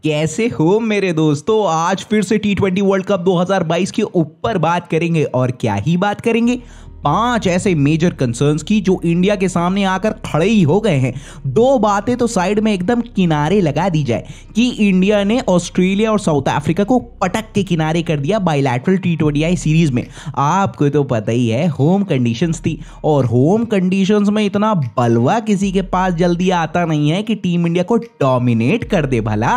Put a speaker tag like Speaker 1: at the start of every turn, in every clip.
Speaker 1: कैसे हो मेरे दोस्तों। आज फिर से T20 वर्ल्ड कप 2022 के ऊपर बात करेंगे और क्या ही बात करेंगे, 5 ऐसे मेजर कंसर्न्स की जो इंडिया के सामने आकर खड़े ही हो गए हैं। 2 बातें तो साइड में एकदम किनारे लगा दी जाए कि इंडिया ने ऑस्ट्रेलिया और साउथ अफ्रीका को पटक के किनारे कर दिया बायलैटरल T20I सीरीज में। आपको तो पता ही है होम कंडीशंस थी और होम कंडीशंस में इतना बलवा किसी के पास जल्दी आता नहीं है कि टीम इंडिया को डोमिनेट कर दे। भला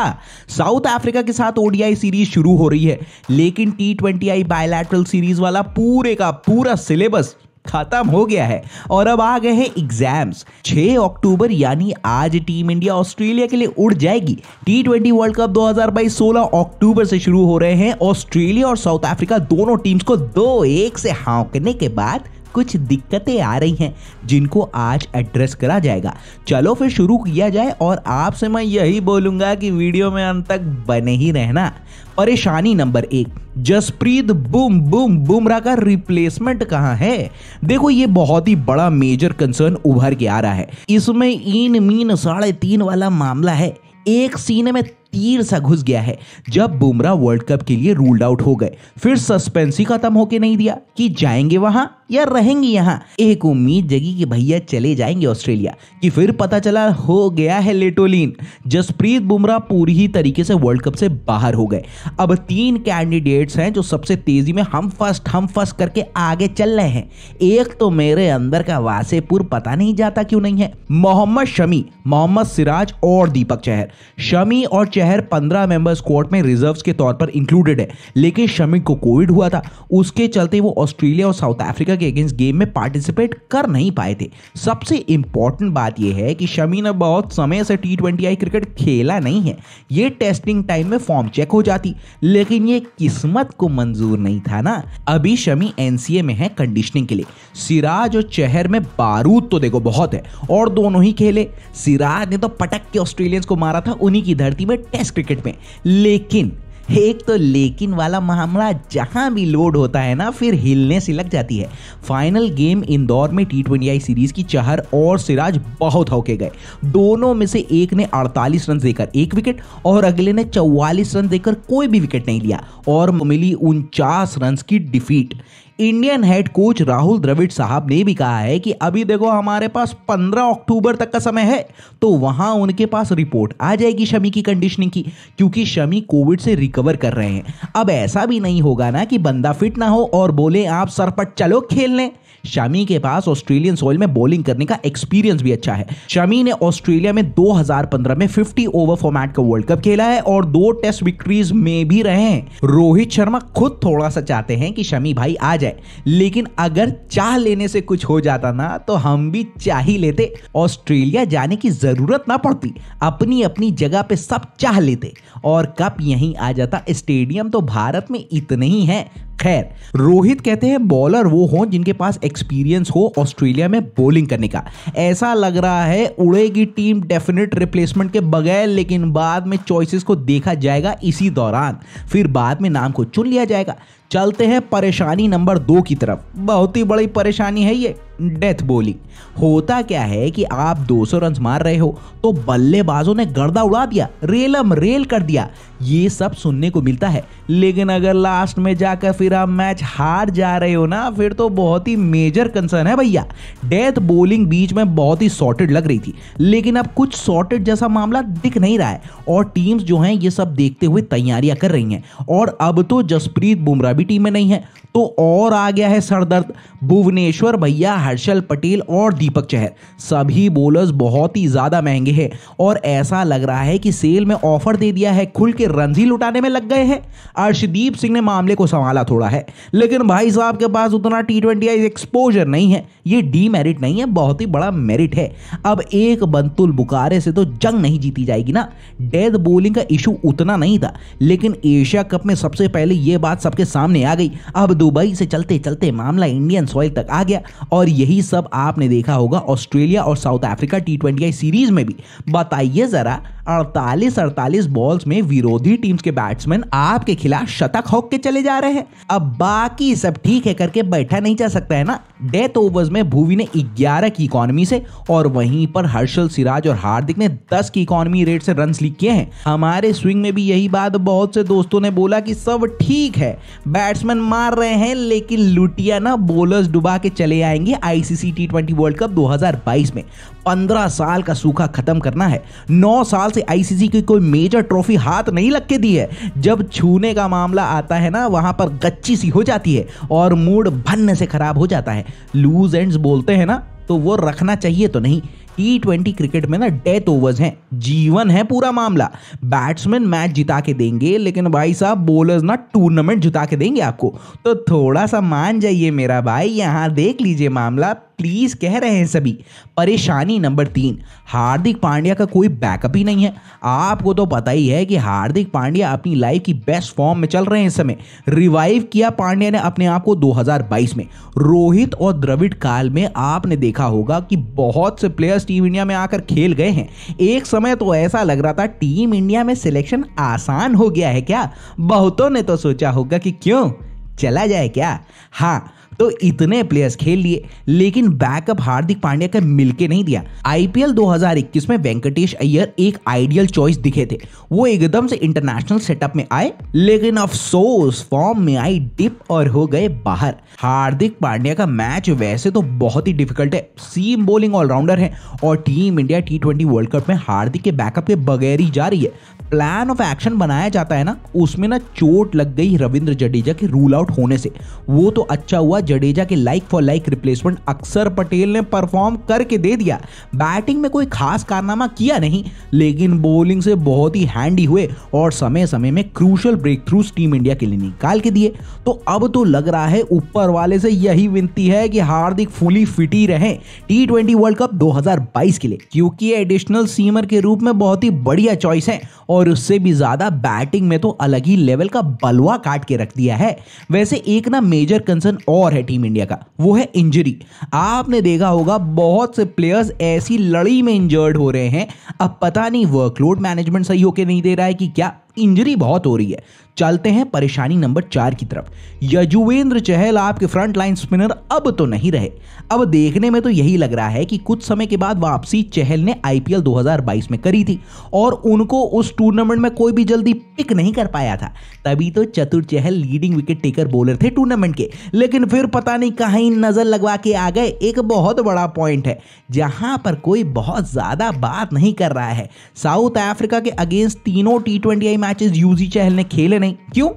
Speaker 1: साउथ अफ्रीका के साथ ODI सीरीज शुरू हो रही है, लेकिन T20I बायलैटरल सीरीज वाला पूरे का पूरा सिलेबस खत्म हो गया है और अब आ गए हैं एग्जाम्स। 6 अक्टूबर यानी आज टीम इंडिया ऑस्ट्रेलिया के लिए उड़ जाएगी। T20 वर्ल्ड कप 2022 16 अक्टूबर से शुरू हो रहे हैं। ऑस्ट्रेलिया और साउथ अफ्रीका दोनों टीम्स को 2-1 से हाँकने के बाद कुछ दिक्कतें आ रही हैं जिनको आज एड्रेस करा जाएगा। चलो फिर शुरू किया जाए और आपसे मैं यही बोलूंगा कि वीडियो में अंत तक बने ही रहना। परेशानी नंबर 1, जसप्रीत बुमराह का रिप्लेसमेंट कहां है। देखो ये बहुत ही बड़ा मेजर कंसर्न उभर के आ रहा है। इसमें इन मीन 3.5 वाला मामला है। एक सीने में तीर सा घुस गया है। जब बुमराह वर्ल्ड कप के लिए रूल्ड आउट हो गए, फिर सस्पेंस ही खत्म होके नहीं दिया कि जाएंगे वहां या रहेंगे यहां। एक उम्मीद जगी कि भैया चले जाएंगे ऑस्ट्रेलिया, कि फिर पता चला हो गया है लेटोलिन। जसप्रीत बुमराह पूरी ही तरीके से वर्ल्ड कप से बाहर हो गए। अब 3 कैंडिडेट्स हैं जो सबसे तेजी में हम फर्स्ट करके आगे चल रहे हैं। एक तो मेरे अंदर का वासेपुर पता नहीं जाता क्यों नहीं है, मोहम्मद शमी, मोहम्मद सिराज और दीपक चहर। शमी और चहर 15 मेंबर स्क्वाड में रिजर्व्स के तौर पर इंक्लूडेड है, लेकिन शमी को कोविड हुआ था, उसके चलते वो ऑस्ट्रेलिया और साउथ अफ्रीका के अगेंस्ट गेम में पार्टिसिपेट कर नहीं पाए थे। सबसे इंपॉर्टेंट बात यह है कि शमी ने बहुत समय से T20I क्रिकेट खेला नहीं है। ये टेस्टिंग टाइम में फॉर्म चेक हो जाती, लेकिन ये किस्मत को मंजूर नहीं था ना। अभी शमी NCA में है कंडीशनिंग के लिए। सिराज और चहर में बारूद तो देखो बहुत है और दोनों ही खेले। सिराज ने तो पटक के ऑस्ट्रेलियंस को मारा था उन्हीं की धरती में टेस्ट क्रिकेट में, लेकिन एक तो लेकिन वाला मामला जहां भी लोड होता है ना, फिर हिलने से लग जाती है। फाइनल गेम इंदौर में T20I सीरीज की चहर और सिराज बहुत होके गए। दोनों में से एक ने 48 रन देकर 1 विकेट और अगले ने 44 रन देकर कोई भी विकेट नहीं लिया और मिली 49 रन की defeat. Indian head coach Rahul Dravid साहब ने भी कहा है कि अभी देखो हमारे पास 15 अक्टूबर तक का समय है, तो वहां उनके पास रिपोर्ट आ जाएगी शमी की कंडीशनिंग की, क्योंकि शमी कोविड से रिकवर कर रहे हैं। अब ऐसा भी नहीं होगा ना कि बंदा फिट ना हो और बोले आप सरपट चलो खेलने। शमी के पास ऑस्ट्रेलियन सॉइल में बॉलिंग करने का एक्सपीरियंस भी अच्छा है। शमी ने ऑस्ट्रेलिया में 2015 में 50 ओवर फॉर्मेट का वर्ल्ड कप खेला है और 2 टेस्ट विक्ट्रीज में भी रहे हैं। रोहित शर्मा खुद थोड़ा सा चाहते हैं कि शमी भाई आ जाए, लेकिन अगर चाह लेने से कुछ हो जाता ना तो हम भी चाह ही लेते। ऑस्ट्रेलिया जाने की जरूरत ना पड़ती, अपनी अपनी जगह पे सब चाह लेते और कप यहीं आ जाता। स्टेडियम तो भारत में इतने ही हैं। खैर, रोहित कहते हैं बॉलर वो हों जिनके पास एक्सपीरियंस हो ऑस्ट्रेलिया में बॉलिंग करने का। ऐसा लग रहा है उड़ेगी टीम डेफिनेट रिप्लेसमेंट के बगैर, लेकिन बाद में चॉइसेस को देखा जाएगा इसी दौरान, फिर बाद में नाम को चुन लिया जाएगा। चलते हैं परेशानी नंबर 2 की तरफ। बहुत ही बड़ी परेशानी है ये, डेथ बॉलिंग। होता क्या है कि आप 200 रन मार रहे हो तो बल्लेबाजों ने गर्दा उड़ा दिया, रेलम रेल कर दिया, ये सब सुनने को मिलता है। लेकिन अगर लास्ट में जाकर फिर आप मैच हार जा रहे हो ना, फिर तो बहुत ही मेजर कंसर्न है भैया। डेथ बॉलिंग बीच में बहुत ही सॉर्टेड लग रही थी, लेकिन अब कुछ सॉर्टेड जैसा मामला दिख नहीं रहा है और टीम्स जो हैं ये सब देखते हुए तैयारियां कर रही हैं। और अब तो जसप्रीत बुमराह भी टीम में नहीं है, तो और आ गया है सरदर्द। भुवनेश्वर भैया, हर्षल पटेल और दीपक चहर, सभी बॉलर्स बहुत ही ज्यादा महंगे हैं और ऐसा लग रहा है कि सेल में ऑफर दे दिया है, खुल के रंजी लुटाने में लग गए हैं। अर्शदीप सिंह ने मामले को संभाला थोड़ा है, लेकिन भाई साहब के पास उतना T20I एक्सपोजर नहीं है। ये डीमेरिट नहीं है, बहुत ही बड़ा मेरिट है। अब एक बंतुल बुकारे से तो जंग नहीं जीती जाएगी ना। डेथ बॉलिंग का इशू उतना नहीं था, लेकिन एशिया कप में सबसे पहले ये बात सबके सामने सामने आ गई। अब दुबई से चलते चलते मामला इंडियन सॉइल तक आ गया और यही सब आपने देखा होगा ऑस्ट्रेलिया और साउथ अफ्रीका T20I सीरीज में भी। बताइए जरा 48 बॉल्स में विरोधी टीम्स के बैट्समैन आपके खिलाफ शतक हॉक के चले जा रहे हैं। अब बाकी सब ठीक है करके बैठा नहीं जा सकता है ना। डेथ ओवर्स में भुवी ने 11 की इकोनॉमी से और वहीं पर हर्षल, सिराज और हार्दिक ने 10 की इकोनॉमी रेट से रन्स लीक किए हैं। हमारे स्विंग में भी यही बात बहुत से दोस्तों ने बोला कि सब ठीक है, बैट्समैन मार रहे हैं, लेकिन लुटिया ना बॉलर्स डुबा के चले आएंगे ICC T20 वर्ल्ड कप 2022 में। 15 साल का सूखा खत्म करना है। 9 साल से ICC की कोई मेजर ट्रॉफी हाथ नहीं लग के दी है। जब छूने का मामला आता है ना, वहां पर गच्ची सी हो जाती है और मूड भन्ने से खराब हो जाता है। लूज एंड्स बोलते हैं ना, तो वो रखना चाहिए तो नहीं। T20 क्रिकेट में ना डेथ ओवर्स हैं, जीवन है पूरा मामला। बैट्समैन मैच जिता के देंगे, लेकिन भाई साहब बॉलर्स ना टूर्नामेंट जिता के देंगे आपको। तो थोड़ा सा मान जाइए मेरा भाई, यहां देख लीजिए मामला, प्लीज कह रहे हैं सभी। परेशानी नंबर 3, हार्दिक पांड्या का कोई बैकअप ही नहीं है। आपको तो पता ही है कि हार्दिक पांड्या अपनी लाइफ की बेस्ट फॉर्म में चल रहे हैं इस समय। रिवाइव किया पांड्या ने अपने आप को 2022 में। रोहित और द्रविड़ काल में आपने देखा होगा कि बहुत से प्लेयर्स टीम इंडिया में आकर खेल गए हैं। एक समय तो ऐसा लग रहा था टीम इंडिया में सिलेक्शन आसान हो गया है क्या। बहुतों ने तो सोचा होगा कि क्यों चला जाए क्या। हाँ, तो इतने प्लेयर्स खेल लिए, लेकिन बैकअप हार्दिक पांड्या का मिलके नहीं दिया। IPL 2021 में वेंकटेश अय्यर एक आइडियल चॉइस दिखे थे। वो एकदम से इंटरनेशनल सेटअप में आए, लेकिन अफसोस फॉर्म में आई डिप और हो गए बाहर। हार्दिक पांड्या का मैच वैसे तो बहुत ही डिफिकल्ट है, सीम बॉलिंग ऑलराउंडर है और team India T20 world cup में हार्दिक के बैकअप के बगैर ही जा रही है। प्लान ऑफ एक्शन बनाया जाता है ना, उसमें ना चोट लग गई रविंद्र जडेजा के रूल आउट होने से। वो तो अच्छा हुआ जडेजा के लाइक फॉर लाइक रिप्लेसमेंट अक्षर पटेल ने परफॉर्म करके दे दिया। बैटिंग में कोई खास कारनामा किया नहीं, लेकिन बॉलिंग से बहुत ही हैंडी हुए और समय समय में crucial breakthroughs team India के लिए निकाल के दिए। तो अब तो लग रहा है ऊपर वाले से यही विनती है कि हार्दिक फुली फिट ही रहे T20 वर्ल्ड कप 2022 के लिए, क्योंकि एडिशनल सीमर के रूप में बहुत ही बढ़िया चॉइस है और उससे भी ज्यादा बैटिंग में तो अलग ही लेवल का बलवा काट के रख दिया है। वैसे एक ना मेजर कंसर्न और है टीम इंडिया का, वो है इंजरी। आपने देखा होगा बहुत से प्लेयर्स ऐसी लड़ी में इंजर्ड हो रहे हैं। अब पता नहीं वर्कलोड मैनेजमेंट सही होके नहीं दे रहा है कि क्या, इंजरी बहुत हो रही है। चलते हैं परेशानी नंबर 4 की तरफ। यजुवेंद्र चहल आपके फ्रंट लाइन स्पिनर अब तो नहीं रहे। अब देखने में तो यही लग रहा है कि कुछ समय के बाद वापसी चहल ने IPL 2022 में करी थी और उनको उस टूर्नामेंट में कोई भी जल्दी पिक नहीं कर पाया था। तभी तो चतुर चहल लीडिंग विकेट टेकर बॉलर थे टूर्नामेंट के, लेकिन फिर पता नहीं कहीं नजर लगवा के आ गए। एक बहुत बड़ा पॉइंट है जहां पर कोई बहुत ज्यादा बात नहीं कर रहा है। साउथ अफ्रीका के अगेंस्ट तीनों T20I मैचेस यूजी चहल ने खेले नहीं। क्यों?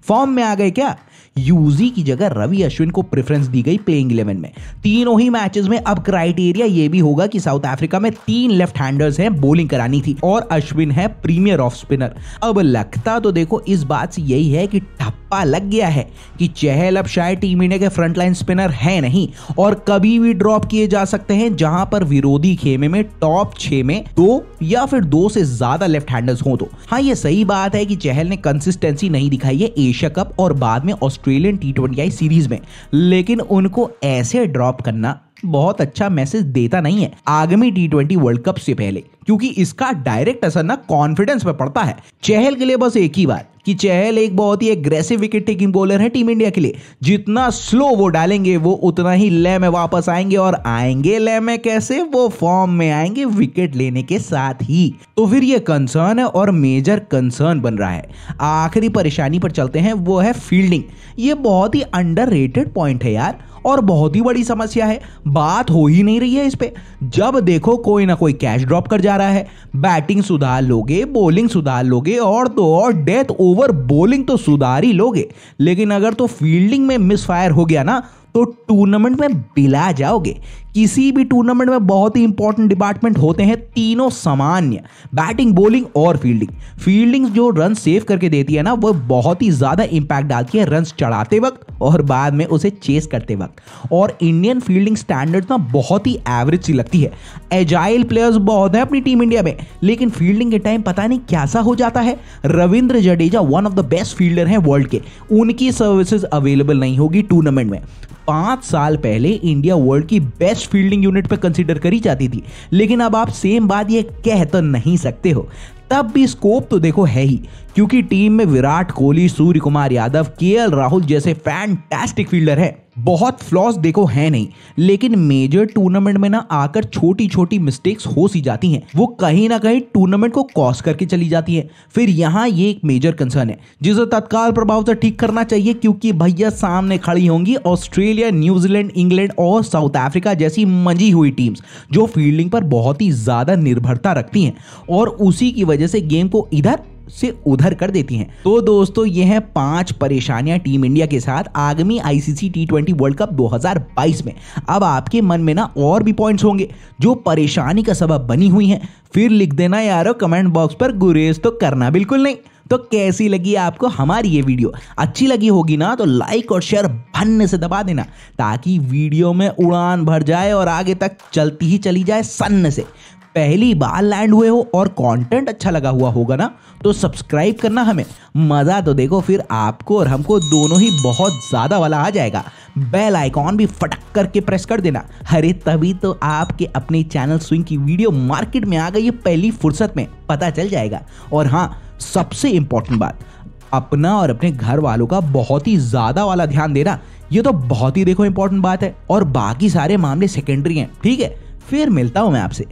Speaker 1: फॉर्म में आ गए क्या? यूजी की जगह रवि अश्विन को प्रेफरेंस दी गई प्लेइंग 11 में। तीनों ही मैचेस में अब क्राइटेरिया ये भी होगा कि साउथ अफ्रीका में 3 लेफ्ट हैंडर्स हैं, बॉलिंग करानी थी और अश्विन है प्रीमियर ऑफ स्पिनर। अब लगता तो देखो इस बात से यही है कि ठप्पा लग गया है कि चहल अब शायद टीम इंडिया के फ्रंटलाइन स्पिनर है नहीं और कभी भी ड्रॉप किए जा सकते हैं, जहां पर विरोधी खेमे में टॉप 6 में 2 या फिर 2 से ज्यादा लेफ्ट हैंडर्स हो। तो हाँ, ये सही बात है कि चहल ने कंसिस्टेंसी नहीं दिखाई है एशिया कप और बाद में ऑस्ट्रेलियन T20I सीरीज में, लेकिन उनको ऐसे ड्रॉप करना बहुत अच्छा मैसेज देता नहीं है आगामी T20 वर्ल्ड कप से पहले, क्योंकि इसका डायरेक्ट असर ना कॉन्फिडेंस पे पड़ता है। चहल के लिए बस एक ही बात कि चहल एक बहुत ही एग्रेसिव विकेट टेकिंग बॉलर है टीम इंडिया के लिए। जितना स्लो वो डालेंगे वो उतना ही लय में वापस आएंगे, और आएंगे लय में कैसे? वो फॉर्म में आएंगे विकेट लेने के साथ ही। तो फिर ये कंसर्न है और मेजर कंसर्न बन रहा है। आखिरी परेशानी पर चलते हैं, वो है फील्डिंग। ये बहुत ही अंडररेटेड पॉइंट है यार और बहुत ही बड़ी समस्या है। बात हो ही नहीं रही है इस पे। जब देखो कोई ना कोई कैच ड्रॉप कर जा रहा है। बैटिंग सुधार लोगे, बॉलिंग सुधार लोगे और तो और डेथ ओवर बॉलिंग तो सुधार ही लोगे, लेकिन अगर तो फील्डिंग में मिसफायर हो गया ना तो टूर्नामेंट में बिला जाओगे। किसी भी टूर्नामेंट में बहुत ही इंपॉर्टेंट डिपार्टमेंट होते हैं तीनों सामान्य, बैटिंग, बॉलिंग और फील्डिंग। फील्डिंग जो रन सेव करके देती है ना, वो बहुत ही ज्यादा इंपैक्ट डालती है रन चढ़ाते वक्त और बाद में उसे चेस करते वक्त। और इंडियन फील्डिंग स्टैंडर्ड ना बहुत ही एवरेज सी लगती है। एजाइल प्लेयर्स बहुत है अपनी टीम इंडिया में, लेकिन फील्डिंग के टाइम पता नहीं कैसा हो जाता है। Ravindra Jadeja one of the best fielder हैं वर्ल्ड के, उनकी सर्विसेज अवेलेबल नहीं होगी टूर्नामेंट में। 5 साल पहले इंडिया वर्ल्ड की बेस्ट फील्डिंग यूनिट पे कंसीडर करी जाती थी, लेकिन अब आप सेम बात ये कह तो नहीं सकते हो। तब भी स्कोप तो देखो है ही, क्योंकि टीम में विराट कोहली, सूर्य कुमार यादव, केएल राहुल जैसे फैंटास्टिक फील्डर है। बहुत फ्लॉस देखो है नहीं, लेकिन मेजर टूर्नामेंट में ना आकर छोटी छोटी मिस्टेक्स हो सी जाती हैं, वो कहीं ना कहीं टूर्नामेंट को कॉस्ट करके चली जाती है। फिर यहाँ ये एक मेजर कंसर्न है जिसे तत्काल प्रभाव से ठीक करना चाहिए, क्योंकि भैया सामने खड़ी होंगी ऑस्ट्रेलिया, न्यूजीलैंड, इंग्लैंड और साउथ अफ्रीका जैसी मंजी हुई टीम्स, जो फील्डिंग पर बहुत ही ज्यादा निर्भरता रखती हैं और उसी की वजह से गेम को इधर से उधर कर देती हैं। तो दोस्तों ये हैं 5 परेशानियां टीम इंडिया के साथ आगामी आईसीसी टी20 वर्ल्ड कप 2022 में। अब आपके मन में ना और भी पॉइंट्स होंगे जो परेशानी का सबब बनी हुई हैं, फिर लिख देना यारो कमेंट बॉक्स पर, गुरेज तो करना बिल्कुल नहीं। तो कैसी लगी आपको हमारी ये वीडियो? अच्छी लगी होगी ना तो लाइक और शेयर भन्ने से दबा देना, ताकि वीडियो में उड़ान भर जाए और आगे तक चलती ही चली जाए सन्न से। पहली बार लैंड हुए हो और कंटेंट अच्छा लगा हुआ होगा ना, तो सब्सक्राइब करना हमें। मज़ा तो देखो फिर आपको और हमको दोनों ही बहुत ज़्यादा वाला आ जाएगा। बेल आइकॉन भी फटक करके प्रेस कर देना, अरे तभी तो आपके अपने चैनल स्विंग की वीडियो मार्केट में आ गई है पहली फुर्सत में, पता चल जाएगा। और हाँ, सबसे इंपॉर्टेंट बात, अपना और अपने घर वालों का बहुत ही ज़्यादा वाला ध्यान देना, ये तो बहुत ही देखो इंपॉर्टेंट बात है, और बाकी सारे मामले सेकेंडरी हैं। ठीक है, फिर मिलता हूँ मैं आपसे।